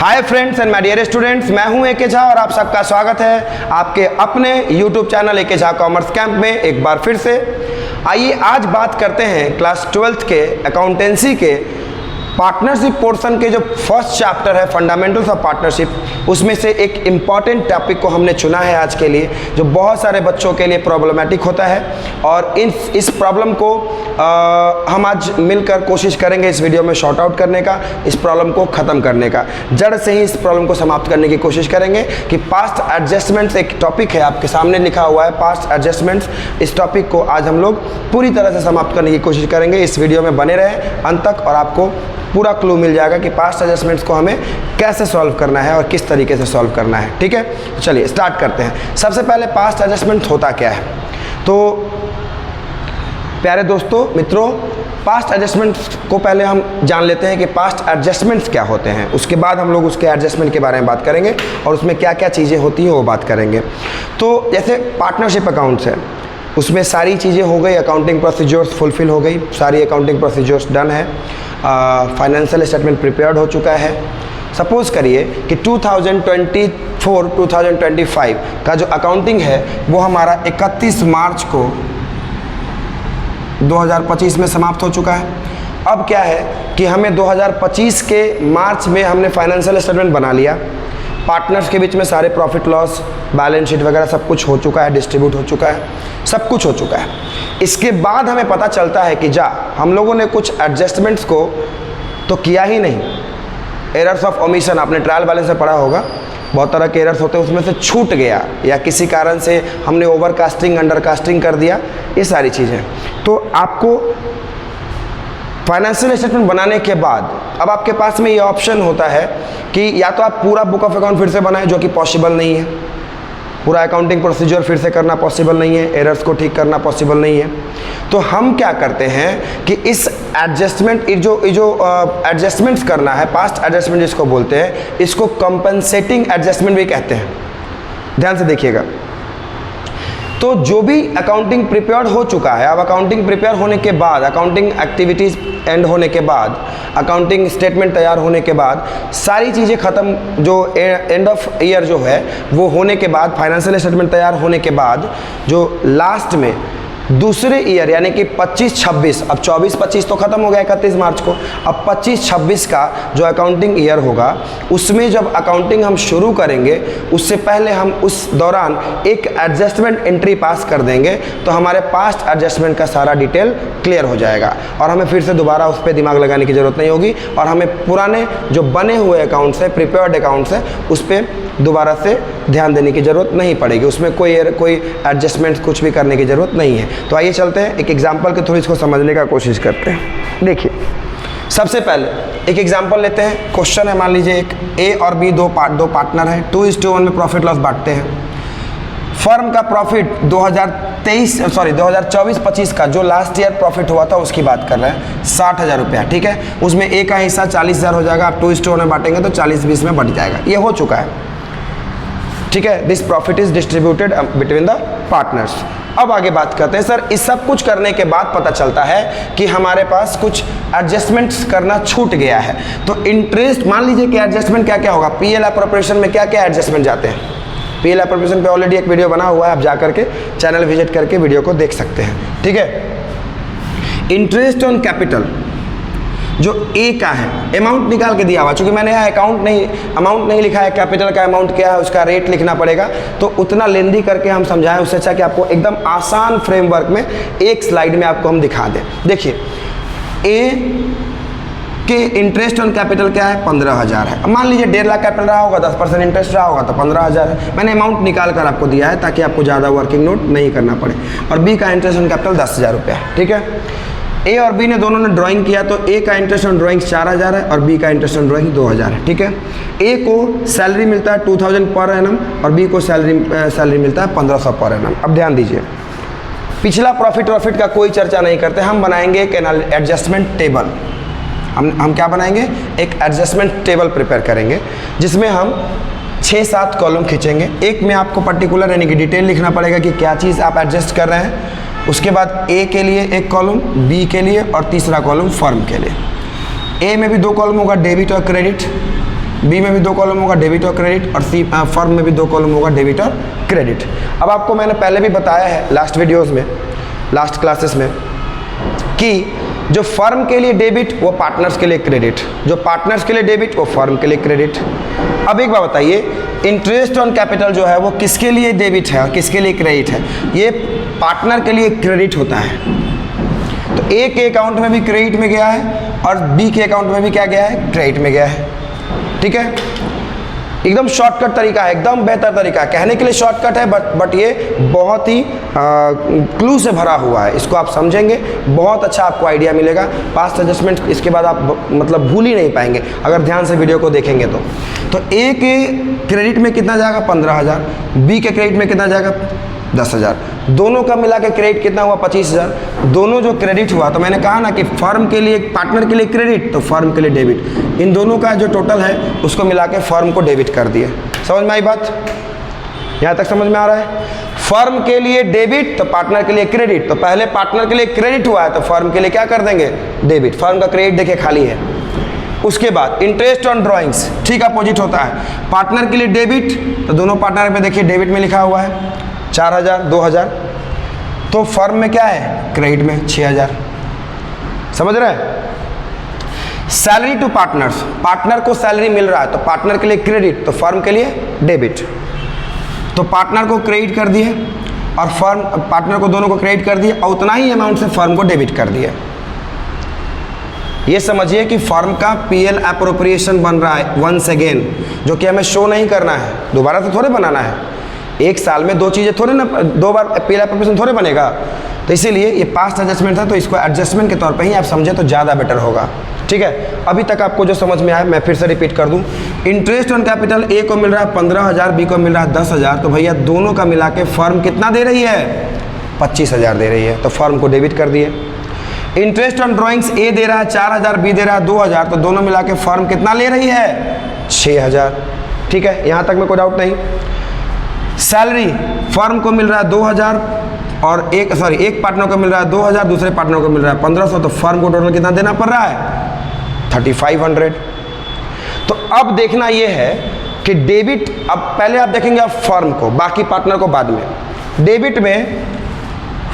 Hi friends and my dear students, मैं हूं ए के झा और आप सबका स्वागत है आपके अपने यूट्यूब चैनल ए के झा कॉमर्स कैंप में एक बार फिर से। आइए आज बात करते हैं क्लास 12th के अकाउंटेंसी के पार्टनरशिप पोर्शन के जो फर्स्ट चैप्टर है फंडामेंटल्स ऑफ पार्टनरशिप, उसमें से एक इम्पॉर्टेंट टॉपिक को हमने चुना है आज के लिए, जो बहुत सारे बच्चों के लिए प्रॉब्लमेटिक होता है। और इस प्रॉब्लम को हम आज मिलकर कोशिश करेंगे इस वीडियो में शॉर्ट आउट करने का, इस प्रॉब्लम को ख़त्म करने का, जड़ से ही इस प्रॉब्लम को समाप्त करने की कोशिश करेंगे। कि पास्ट एडजस्टमेंट्स एक टॉपिक है, आपके सामने लिखा हुआ है पास्ट एडजस्टमेंट्स। इस टॉपिक को आज हम लोग पूरी तरह से समाप्त करने की कोशिश करेंगे। इस वीडियो में बने रहें अंत तक और आपको पूरा क्लू मिल जाएगा कि पास्ट एडजस्टमेंट्स को हमें कैसे सॉल्व करना है और किस तरीके से सॉल्व करना है। ठीक है, चलिए स्टार्ट करते हैं। सबसे पहले पास्ट एडजस्टमेंट होता क्या है। तो प्यारे दोस्तों मित्रों, पास्ट एडजस्टमेंट्स को पहले हम जान लेते हैं कि पास्ट एडजस्टमेंट्स क्या होते हैं। उसके बाद हम लोग उसके एडजस्टमेंट के बारे में बात करेंगे और उसमें क्या क्या चीज़ें होती हैं वो बात करेंगे। तो जैसे पार्टनरशिप अकाउंट्स है, उसमें सारी चीज़ें हो गई, अकाउंटिंग प्रोसीजर्स फुलफिल हो गई, सारी अकाउंटिंग प्रोसीजर्स डन है, फाइनेंशियल स्टेटमेंट प्रिपेयर्ड हो चुका है। सपोज़ करिए कि 2024-2025 का जो अकाउंटिंग है वो हमारा 31 मार्च को 2025 में समाप्त हो चुका है। अब क्या है कि हमें 2025 के मार्च में हमने फाइनेंशियल स्टेटमेंट बना लिया, पार्टनर्स के बीच में सारे प्रॉफिट लॉस बैलेंस शीट वगैरह सब कुछ हो चुका है, डिस्ट्रीब्यूट हो चुका है, सब कुछ हो चुका है। इसके बाद हमें पता चलता है कि हम लोगों ने कुछ एडजस्टमेंट्स को तो किया ही नहीं। एरर्स ऑफ ओमिशन आपने ट्रायल बैलेंस से पढ़ा होगा, बहुत तरह के एरर्स होते हैं, उसमें से छूट गया या किसी कारण से हमने ओवरकास्टिंग अंडरकास्टिंग कर दिया, ये सारी चीज़ें। तो आपको फाइनेंशियल स्टेटमेंट बनाने के बाद अब आपके पास में ये ऑप्शन होता है कि या तो आप पूरा बुक ऑफ अकाउंट फिर से बनाएं, जो कि पॉसिबल नहीं है, पूरा अकाउंटिंग प्रोसीजर फिर से करना पॉसिबल नहीं है, एरर्स को ठीक करना पॉसिबल नहीं है। तो हम क्या करते हैं कि इस एडजस्टमेंट जो एडजस्टमेंट्स करना है, पास्ट एडजस्टमेंट जिसको बोलते हैं, इसको कंपनसेटिंग एडजस्टमेंट भी कहते हैं। ध्यान से देखिएगा। तो जो भी अकाउंटिंग प्रिपेयर्ड हो चुका है, अब अकाउंटिंग प्रिपेयर होने के बाद, अकाउंटिंग एक्टिविटीज़ एंड होने के बाद, अकाउंटिंग स्टेटमेंट तैयार होने के बाद, सारी चीज़ें ख़त्म, जो एंड ऑफ ईयर जो है वो होने के बाद, फाइनेंशियल स्टेटमेंट तैयार होने के बाद, जो लास्ट में दूसरे ईयर यानी कि 25-26, अब 24-25 तो ख़त्म हो गया 31 मार्च को, अब 25-26 का जो अकाउंटिंग ईयर होगा उसमें जब अकाउंटिंग हम शुरू करेंगे उससे पहले हम उस दौरान एक एडजस्टमेंट एंट्री पास कर देंगे, तो हमारे पास्ट एडजस्टमेंट का सारा डिटेल क्लियर हो जाएगा और हमें फिर से दोबारा उस पर दिमाग लगाने की ज़रूरत नहीं होगी और हमें पुराने जो बने हुए अकाउंट्स है, प्रिपेयर्ड अकाउंट्स है, उस पर दोबारा से ध्यान देने की ज़रूरत नहीं पड़ेगी। उसमें कोई एडजस्टमेंट कुछ भी करने की ज़रूरत नहीं है। तो आइए चलते हैं एक एग्जांपल के थ्रू इसको समझने का कोशिश करते हैं। देखिए, सबसे पहले एक एग्जांपल लेते हैं। क्वेश्चन है, मान लीजिए एक ए और बी दो पार्टनर हैं, 2:1 में प्रॉफिट लॉस बांटते हैं। फर्म का प्रॉफिट 2024-25 का जो लास्ट ईयर प्रॉफिट हुआ था उसकी बात कर रहे हैं, 60,000 रुपया। ठीक है, उसमें ए का हिस्सा 40,000 हो जाएगा। आप 2:1 में बांटेंगे तो 40-20 में बढ़ जाएगा। ये हो चुका है। ठीक है, this profit is distributed between the partners. अब आगे बात करते हैं। सर, इस सब कुछ करने के बाद पता चलता है कि हमारे पास कुछ एडजस्टमेंट्स करना छूट गया है। तो इंटरेस्ट, मान लीजिए कि एडजस्टमेंट क्या क्या होगा, पीएल एप्रोप्रिएशन में क्या क्या एडजस्टमेंट जाते हैं। पीएल एप्रोप्रिएशन पे ऑलरेडी एक वीडियो बना हुआ है, आप जा करके चैनल विजिट करके वीडियो को देख सकते हैं। ठीक है, इंटरेस्ट ऑन कैपिटल जो ए का है, अमाउंट निकाल के दिया हुआ, चूँकि मैंने यहाँ अमाउंट नहीं लिखा है, कैपिटल का अमाउंट क्या है उसका रेट लिखना पड़ेगा, तो उतना लेंदी करके हम समझाएं, उससे अच्छा कि आपको एकदम आसान फ्रेमवर्क में एक स्लाइड में आपको हम दिखा दें। देखिए, ए के इंटरेस्ट ऑन कैपिटल क्या है, 15,000 है। अब मान लीजिए 1.5 लाख कैपिटल रहा होगा, 10% इंटरेस्ट रहा होगा तो 15,000 है। मैंने अमाउंट निकाल कर आपको दिया है ताकि आपको ज़्यादा वर्किंग नोट नहीं करना पड़े। और बी का इंटरेस्ट ऑन कैपिटल 10,000 रुपया है। ठीक है, ए और बी ने दोनों ने ड्राइंग किया, तो ए का इंटरेस्ट ऑन ड्राइंग 4,000 है और बी का इंटरेस्ट ऑन ड्राइंग 2,000 है। ठीक है, ए को सैलरी मिलता है 2,000 पर एनम और बी को सैलरी मिलता है 1,500 पर एनम। अब ध्यान दीजिए, पिछला प्रॉफिट का कोई चर्चा नहीं करते, हम बनाएंगे एक एडजस्टमेंट टेबल। हम क्या बनाएंगे, एक एडजस्टमेंट टेबल प्रिपेयर करेंगे जिसमें हम 6-7 कॉलम खींचेंगे। एक में आपको पर्टिकुलर यानी कि डिटेल लिखना पड़ेगा कि क्या चीज़ आप एडजस्ट कर रहे हैं। उसके बाद ए के लिए एक कॉलम, बी के लिए और तीसरा कॉलम फर्म के लिए। ए में भी 2 कॉलम होगा, डेबिट और क्रेडिट। बी में भी 2 कॉलम होगा डेबिट और क्रेडिट, और सी फर्म में भी 2 कॉलम होगा डेबिट और क्रेडिट। अब आपको मैंने पहले भी बताया है लास्ट वीडियोस में, लास्ट क्लासेस में, कि जो फर्म के लिए डेबिट वो पार्टनर्स के लिए क्रेडिट, जो पार्टनर्स के लिए डेबिट वो फर्म के लिए क्रेडिट। अब एक बात बताइए, इंटरेस्ट ऑन कैपिटल जो है वो किसके लिए डेबिट है और किसके लिए क्रेडिट है? ये पार्टनर के लिए क्रेडिट होता है। तो ए के अकाउंट में भी क्रेडिट में गया है और बी के अकाउंट में भी क्या गया है? क्रेडिट में गया है। ठीक है, एकदम शॉर्टकट तरीका है, एकदम बेहतर तरीका है। कहने के लिए शॉर्टकट है बट ये बहुत ही क्लू से भरा हुआ है। इसको आप समझेंगे बहुत अच्छा आपको आइडिया मिलेगा। पास्ट एडजस्टमेंट इसके बाद आप मतलब भूल ही नहीं पाएंगे अगर ध्यान से वीडियो को देखेंगे तो ए के क्रेडिट में कितना जाएगा? 15,000। बी के क्रेडिट में कितना जाएगा? 10,000। दोनों का मिला के क्रेडिट कितना हुआ? 25,000। दोनों जो क्रेडिट हुआ, तो मैंने कहा ना कि फर्म के लिए, पार्टनर के लिए क्रेडिट तो फर्म के लिए डेबिट, इन दोनों का जो टोटल है उसको मिला के फर्म को डेबिट कर दिए। समझ में आई बात? यहाँ तक समझ में आ रहा है? फर्म के लिए डेबिट तो पार्टनर के लिए क्रेडिट, तो पहले पार्टनर के लिए क्रेडिट हुआ है तो फर्म के लिए क्या कर देंगे? डेबिट। फर्म का क्रेडिट देखिए खाली है। उसके बाद इंटरेस्ट ऑन ड्राइंग्स ठीक अपोजिट होता है। पार्टनर के लिए डेबिट तो दोनों पार्टनर में देखिए डेबिट में लिखा हुआ है 4,000 2,000, तो फर्म में क्या है? क्रेडिट में 6,000। समझ रहे हैं? सैलरी टू पार्टनर्स, पार्टनर को सैलरी मिल रहा है तो पार्टनर के लिए क्रेडिट तो फर्म के लिए डेबिट। तो पार्टनर को क्रेडिट कर दिए और फर्म, पार्टनर को दोनों को क्रेडिट कर दिए और उतना ही अमाउंट से फर्म को डेबिट कर दिया। ये समझिए कि फर्म का पीएल एप्रोप्रिएशन बन रहा है वंस अगेन, जो कि हमें शो नहीं करना है, दोबारा तो थोड़े बनाना है। एक साल में 2 चीज़ें थोड़े ना, 2 बार पीएल एप्रोप्रिएशन थोड़े बनेगा। तो इसीलिए ये पास्ट एडजस्टमेंट था, तो इसको एडजस्टमेंट के तौर पे ही आप समझे तो ज़्यादा बेटर होगा। ठीक है, अभी तक आपको जो समझ में आया मैं फिर से रिपीट कर दूं। इंटरेस्ट ऑन कैपिटल ए को मिल रहा है 15,000, बी को मिल रहा है 10,000, तो भैया दोनों का मिला के फर्म कितना दे रही है? 25,000 दे रही है, तो फर्म को डेबिट कर दिए। इंटरेस्ट ऑन ड्राइंग्स ए दे रहा है 4,000, बी दे रहा है 2,000, तो दोनों मिला के फर्म कितना ले रही है? 6,000। ठीक है, यहाँ तक में कोई डाउट नहीं। सैलरी फर्म को मिल रहा है 2,000 और एक पार्टनर को मिल रहा है 2,000, दूसरे पार्टनर को मिल रहा है 1,500, तो फर्म को टोटल कितना देना पड़ रहा है? 3,500। तो अब देखना ये है कि डेबिट, अब पहले आप देखेंगे आप फर्म को, बाकी पार्टनर को बाद में। डेबिट में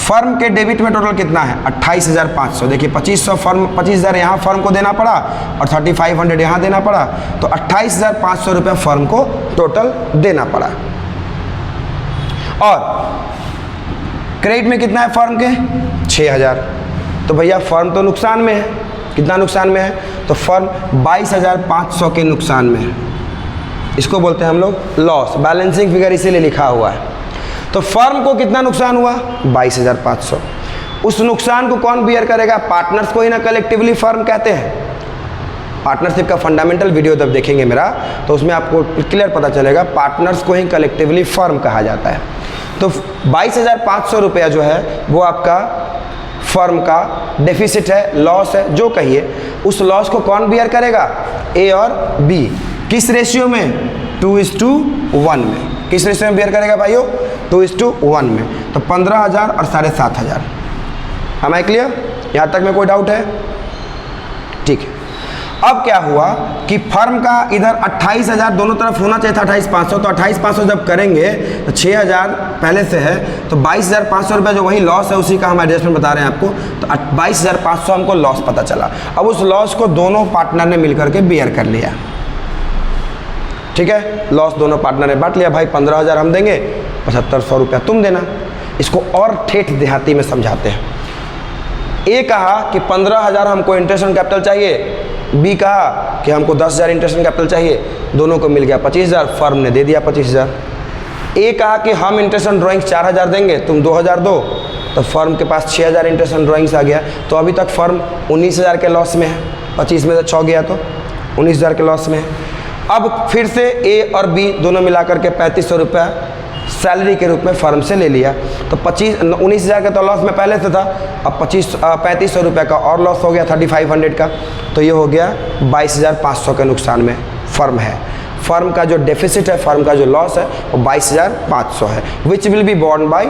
फर्म के डेबिट में टोटल कितना है? 28,500। देखिए 2500 फर्म, 25,000 यहाँ फर्म को देना पड़ा और 3,500 यहाँ देना पड़ा, तो 28,500 रुपये फर्म को टोटल देना पड़ा। और क्रेडिट में कितना है फर्म के? 6,000। तो भैया फर्म तो नुकसान में है। कितना नुकसान में है? तो फर्म 22,500 के नुकसान में है। इसको बोलते हैं हम लोग लॉस, बैलेंसिंग फिगर इसीलिए लिखा हुआ है। तो फर्म को कितना नुकसान हुआ? 22,500। उस नुकसान को कौन बियर करेगा? पार्टनर्स को ही ना कलेक्टिवली फर्म कहते हैं। पार्टनरशिप का फंडामेंटल वीडियो जब देखेंगे मेरा तो उसमें आपको क्लियर पता चलेगा, पार्टनर्स को ही कलेक्टिवली फर्म कहा जाता है। तो 22,500 रुपया जो है वो आपका फर्म का डेफिसिट है, लॉस है, जो कहिए। उस लॉस को कौन बियर करेगा? ए और बी। किस रेशियो में? 2:1 में। किस रेशियो में बियर करेगा भाइयों? 2:1 में। तो 15,000 और 7,500। हम आई क्लियर? यहाँ तक में कोई डाउट है? ठीक है। अब क्या हुआ कि फर्म का इधर 28,000 दोनों तरफ होना चाहिए था 28,500, तो 28,500 जब करेंगे तो 6,000 पहले से है, तो 22,500 रुपये जो वही लॉस है उसी का हम एडजस्टमेंट बता रहे हैं आपको। तो 22,500 हमको लॉस पता चला। अब उस लॉस को दोनों पार्टनर ने मिलकर के बियर कर लिया। ठीक है, लॉस दोनों पार्टनर ने बांट लिया। भाई 15,000 हम देंगे, 7,500 रुपया तुम देना। इसको और ठेठ देहाती में समझाते हैं। ए कहा कि 15,000 हमको इंटरेस्ट ऑन कैपिटल चाहिए, बी कहा कि हमको 10,000 इंटरेस्ट ऑन कैपिटल चाहिए, दोनों को मिल गया 25,000, फर्म ने दे दिया 25,000। ए कहा कि हम इंटरेस्ट ऑन ड्राइंग्स 4,000 देंगे, तुम 2,000 दो, तो फर्म के पास 6,000 इंटरेस्ट ऑन ड्राइंग्स आ गया। तो अभी तक फर्म 19,000 के लॉस में है, 25 में से 6 गया तो 19,000 के लॉस में है। अब फिर से ए और बी दोनों मिलाकर के 3,500 रुपया सैलरी के रूप में फर्म से ले लिया। तो 19,000 का तो लॉस में पहले से था, अब 3,500 रुपये का और लॉस हो गया 3,500 का। तो ये हो गया 22,500 के नुकसान में फर्म है। फर्म का जो डेफिसिट है, फर्म का जो लॉस है वो 22,500 है, which will be born by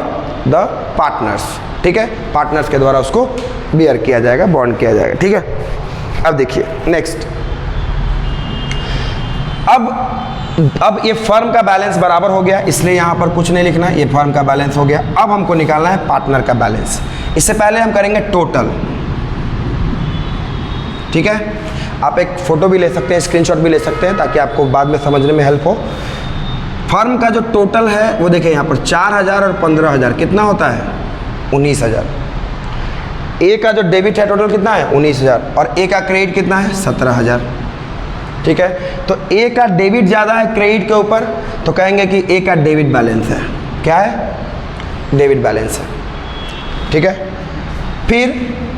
the partners. ठीक है, पार्टनर्स के द्वारा उसको बियर किया जाएगा, बॉन्ड किया जाएगा। ठीक है, अब देखिए नेक्स्ट। अब ये फर्म का बैलेंस बराबर हो गया, इसलिए यहाँ पर कुछ नहीं लिखना, ये फर्म का बैलेंस हो गया। अब हमको निकालना है पार्टनर का बैलेंस। इससे पहले हम करेंगे टोटल, ठीक है। आप एक फ़ोटो भी ले सकते हैं, स्क्रीनशॉट भी ले सकते हैं, ताकि आपको बाद में समझने में हेल्प हो। फर्म का जो टोटल है वो देखें यहाँ पर 4000 और 15000 कितना होता है 19000। ए का जो डेबिट है टोटल कितना है 19000 और ए का क्रेडिट कितना है 17000, ठीक है। तो ए का डेबिट ज़्यादा है क्रेडिट के ऊपर, तो कहेंगे कि ए का डेबिट बैलेंस है। क्या है? डेबिट बैलेंस है, ठीक है। फिर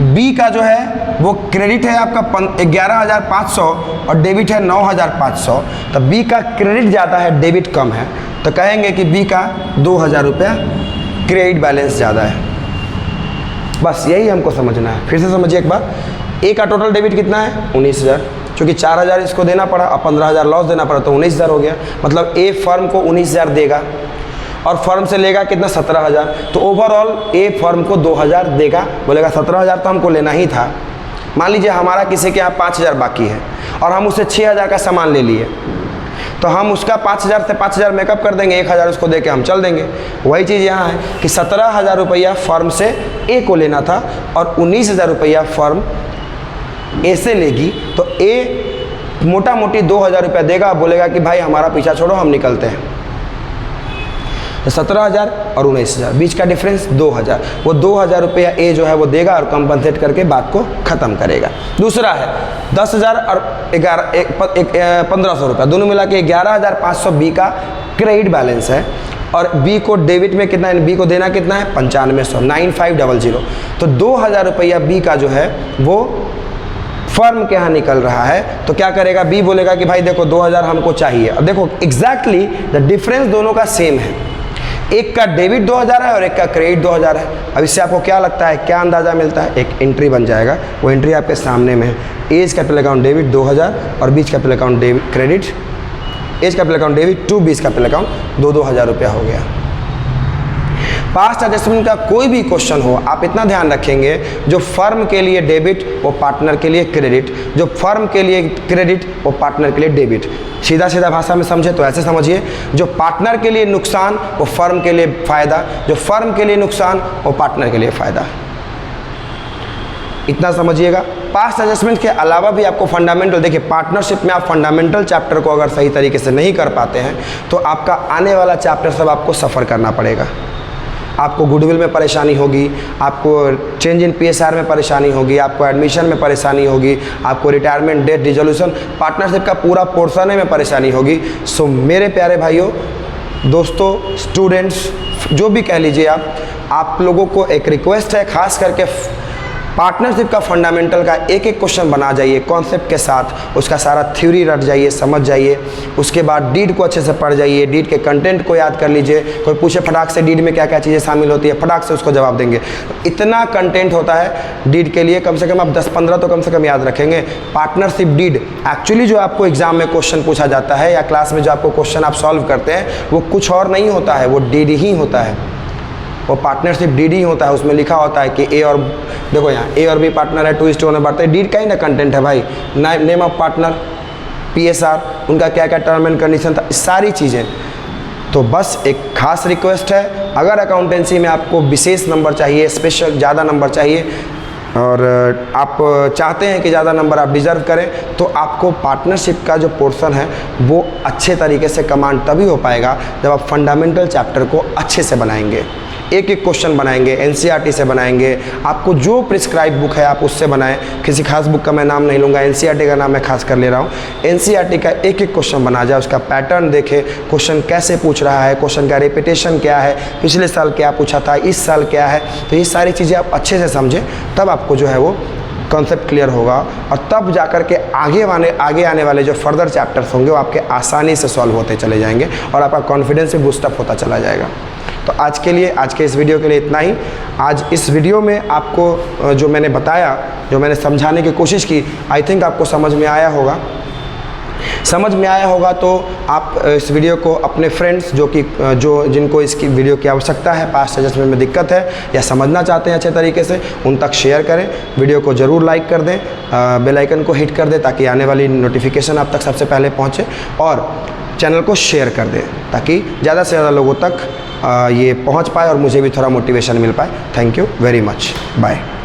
बी का जो है वो क्रेडिट है आपका 11500 और डेबिट है 9500, तो बी का क्रेडिट ज़्यादा है डेबिट कम है, तो कहेंगे कि बी का 2000 रुपया क्रेडिट बैलेंस ज़्यादा है। बस यही हमको समझना है। फिर से समझिए एक बार, ए का टोटल डेबिट कितना है 19000, चूँकि 4000 इसको देना पड़ा और 15000 लॉस देना पड़ा, तो 19000 हो गया। मतलब ए फर्म को 19000 देगा और फर्म से लेगा कितना 17000, तो ओवरऑल ए फर्म को 2000 देगा। बोलेगा 17000 तो हमको लेना ही था। मान लीजिए हमारा किसी के यहाँ 5000 बाकी है और हम उससे 6000 का सामान ले लिए, तो हम उसका 5000 से 5000 मेकअप कर देंगे, 1000 उसको दे के हम चल देंगे। वही चीज़ यहाँ है कि 17000 रुपया फर्म से ए को लेना था और 19000 रुपया फर्म ए से लेगी, तो ए मोटा मोटी 2000 रुपया देगा, बोलेगा कि भाई हमारा पीछा छोड़ो हम निकलते हैं। तो 17000 और 19000 बीच का डिफरेंस 2000, वो 2000 रुपया ए जो है वो देगा और कंपनसेट करके बात को ख़त्म करेगा। दूसरा है 10000 और 1500 रुपया, दोनों मिला के 11500 बी का क्रेडिट बैलेंस है और बी को डेबिट में कितना है, बी को देना कितना है 9500, 9500। तो 2000 रुपया बी का जो है वो फर्म के यहाँ निकल रहा है, तो क्या करेगा बी बोलेगा कि भाई देखो 2000 हमको चाहिए। अब देखो एग्जैक्टली द डिफरेंस दोनों का सेम है, एक का डेबिट 2000 है और एक का क्रेडिट 2000 है। अब इससे आपको क्या लगता है, क्या अंदाज़ा मिलता है? एक एंट्री बन जाएगा, वो एंट्री आपके सामने में है। एज कैपिटल अकाउंट डेबिट 2000 और बीच capital account debit credit, as capital account debit to बीच कैपिटल अकाउंट 2000 रुपया हो गया। पास्ट एडजस्टमेंट का कोई भी क्वेश्चन हो, आप इतना ध्यान रखेंगे, जो फर्म के लिए डेबिट वो पार्टनर के लिए क्रेडिट, जो फर्म के लिए क्रेडिट वो पार्टनर के लिए डेबिट। सीधा सीधा भाषा में समझे तो ऐसे समझिए, जो पार्टनर के लिए नुकसान वो फर्म के लिए फ़ायदा, जो फर्म के लिए नुकसान वो पार्टनर के लिए फ़ायदा। इतना समझिएगा। पास्ट एडजस्टमेंट के अलावा भी आपको फंडामेंटल, देखिए पार्टनरशिप में आप फंडामेंटल चैप्टर को अगर सही तरीके से नहीं कर पाते हैं तो आपका आने वाला चैप्टर सब आपको सफ़र करना पड़ेगा। आपको गुडविल में परेशानी होगी, आपको चेंज इन पीएसआर में परेशानी होगी, आपको एडमिशन में परेशानी होगी, आपको रिटायरमेंट डेट रिजोल्यूशन पार्टनरशिप का पूरा पोर्शन में परेशानी होगी। सो मेरे प्यारे भाइयों, दोस्तों, स्टूडेंट्स, जो भी कह लीजिए आप लोगों को एक रिक्वेस्ट है, खास करके पार्टनरशिप का फंडामेंटल का एक एक क्वेश्चन बना जाइए कॉन्सेप्ट के साथ, उसका सारा थ्योरी रट जाइए, समझ जाइए। उसके बाद डीड को अच्छे से पढ़ जाइए, डीड के कंटेंट को याद कर लीजिए। कोई पूछे फटाक से डीड में क्या क्या चीज़ें शामिल होती है, फटाक से उसको जवाब देंगे। इतना कंटेंट होता है डीड के लिए, कम से कम आप 10-15 तो कम से कम याद रखेंगे। पार्टनरशिप डीड एक्चुअली जो आपको एग्जाम में क्वेश्चन पूछा जाता है या क्लास में जो आपको क्वेश्चन आप सॉल्व करते हैं वो कुछ और नहीं होता है, वो डीड ही होता है। वो पार्टनरशिप डीड ही होता है। उसमें लिखा होता है कि ए और, देखो यहाँ ए और बी पार्टनर है, 2:1 में बढ़ते हैं। डीड का ही ना कंटेंट है भाई, नेम ऑफ पार्टनर, पीएसआर, उनका क्या क्या टर्म एंड कंडीशन था, सारी चीज़ें। तो बस एक खास रिक्वेस्ट है, अगर अकाउंटेंसी में आपको विशेष नंबर चाहिए, स्पेशल ज़्यादा नंबर चाहिए और आप चाहते हैं कि ज़्यादा नंबर आप डिज़र्व करें, तो आपको पार्टनरशिप का जो पोर्शन है वो अच्छे तरीके से कमांड तभी हो पाएगा जब आप फंडामेंटल चैप्टर को अच्छे से बनाएंगे। एक एक क्वेश्चन बनाएंगे, एनसीईआरटी से बनाएंगे, आपको जो प्रिस्क्राइब बुक है आप उससे बनाएं। किसी खास बुक का मैं नाम नहीं लूँगा, एनसीईआरटी का नाम मैं खास कर ले रहा हूँ। एनसीईआरटी का एक एक क्वेश्चन बना जाए, उसका पैटर्न देखें, क्वेश्चन कैसे पूछ रहा है, क्वेश्चन का रिपीटेशन क्या है, पिछले साल क्या पूछा था, इस साल क्या है। तो ये सारी चीज़ें आप अच्छे से समझें, तब आपको जो है वो कॉन्सेप्ट क्लियर होगा और तब जाकर के आगे आने वाले जो फर्दर चैप्टर्स होंगे वो आपके आसानी से सॉल्व होते चले जाएंगे और आपका कॉन्फिडेंस भी बूस्टअप होता चला जाएगा। तो आज के लिए, आज के इस वीडियो के लिए इतना ही। आज इस वीडियो में आपको जो मैंने बताया, जो मैंने समझाने की कोशिश की, आई थिंक आपको समझ में आया होगा। समझ में आया होगा तो आप इस वीडियो को अपने फ्रेंड्स जो जिनको इसकी वीडियो की आवश्यकता है, पास्ट एडजस्टमेंट में दिक्कत है या समझना चाहते हैं अच्छे तरीके से, उन तक शेयर करें। वीडियो को ज़रूर लाइक कर दें, बेल आइकन को हिट कर दें ताकि आने वाली नोटिफिकेशन आप तक सबसे पहले पहुँचे, और चैनल को शेयर कर दें ताकि ज़्यादा से ज़्यादा लोगों तक ये पहुँच पाए और मुझे भी थोड़ा मोटिवेशन मिल पाए। Thank you very much, bye.